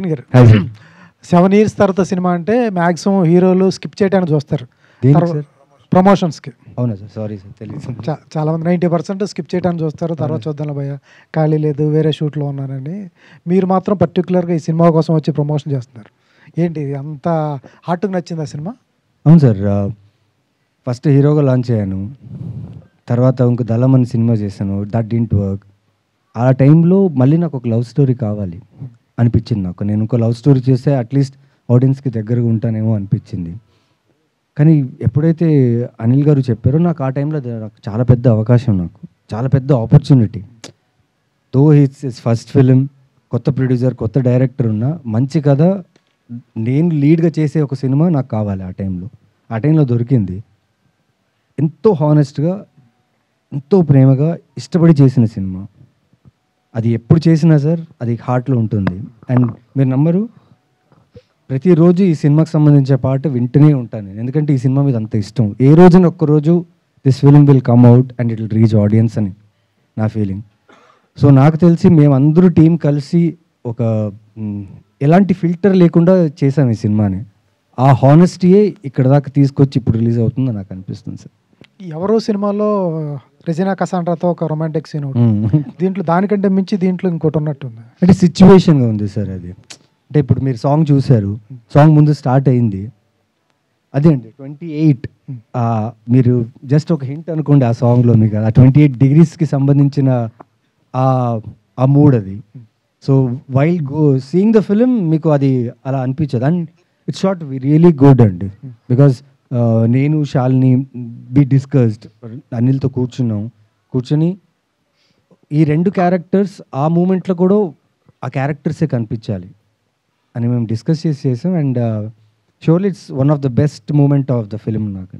ప్రవీణ్ గారు 7 years తర్వాత cinema అంటే మ్యాక్సిమం హీరోలు స్కిప్ చేయడానికి చూస్తారు ప్రమోషన్స్కి. అవునా సార్? సారీ సార్, తెలియదు. చాలా మంది 90% స్కిప్ చేయడానికి చూస్తారు, తర్వాత చూద్దాం భయ్య ఖాళీ లేదు వేరే షూట్లో ఉన్నారని. మీరు మాత్రం పర్టికులర్గా ఈ సినిమా కోసం వచ్చి ప్రమోషన్ చేస్తున్నారు. ఏంటి అంత హార్ట్కి నచ్చింది ఆ సినిమా? అవును సార్, ఫస్ట్ హీరోగా లాంచ్ అయ్యాను, తర్వాత ఇంకో దళం అని సినిమా చేశాను, దట్ డింట్ వర్క్. ఆ టైంలో మళ్ళీ నాకు ఒక లవ్ స్టోరీ కావాలి అనిపించింది. నేను ఇంకో లవ్ స్టోరీ చేస్తే అట్లీస్ట్ ఆడియన్స్కి దగ్గరగా ఉంటానేమో అనిపించింది. కానీ ఎప్పుడైతే అనిల్ గారు చెప్పారో నాకు ఆ టైంలో నాకు చాలా పెద్ద అవకాశం, నాకు చాలా పెద్ద ఆపర్చునిటీ. దో హిస్ ఫస్ట్ ఫిలిం, కొత్త ప్రొడ్యూసర్, కొత్త డైరెక్టర్ ఉన్న మంచి కథ, నేను లీడ్గా చేసే ఒక సినిమా నాకు కావాలి. ఆ టైంలో దొరికింది. ఎంతో హానెస్ట్గా, ఎంతో ప్రేమగా ఇష్టపడి చేసిన సినిమా. అది ఎప్పుడు చేసినా సార్ అది హార్ట్లో ఉంటుంది. అండ్ మీరు నమ్మరు, ప్రతిరోజు ఈ సినిమాకి సంబంధించిన పాట వింటూనే ఉంటాను నేను, ఎందుకంటే ఈ సినిమా మీద అంత ఇష్టం. ఏ రోజున ఒక్కరోజు this film will come out and it will reach audience అని నా ఫీలింగ్. సో నాకు తెలిసి మేమందరూ టీం కలిసి ఒక ఎలాంటి ఫిల్టర్ లేకుండా చేసాం ఈ సినిమాని. ఆ హానెస్టీయే ఇక్కడ దాకా తీసుకొచ్చి ఇప్పుడు రిలీజ్ అవుతుందని నాకు అనిపిస్తుంది సార్. ఎవరో సినిమాలో రెజినా కసాండ్రాతో ఒక రొమాంటిక్ సీన్ ఉంటుంది, దీంట్లో దానికంటే మించి దీంట్లో ఇంకోటి ఉన్నట్టుంది. అంటే సిచ్యువేషన్గా ఉంది సార్ అది. అంటే ఇప్పుడు మీరు సాంగ్ చూశారు, సాంగ్ ముందు స్టార్ట్ అయింది అదే అండి 28. మీరు జస్ట్ ఒక హింట్ అనుకోండి ఆ సాంగ్లో, మీకు ఆ 28 degreesకి సంబంధించిన ఆ మూడ్ అది. So while seeing the film మీకు అది అలా అనిపించదు. And it's shot really good అండి, బికాజ్ నేను శాలిని బి డిస్కస్డ్, అనిల్తో కూర్చొని ఈ 2 క్యారెక్టర్స్ ఆ మూమెంట్లో కూడా ఆ క్యారెక్టర్సే కనిపించాలి అని మేము డిస్కస్ చేసాం. And surely it's one of the best moment of the film నాకు.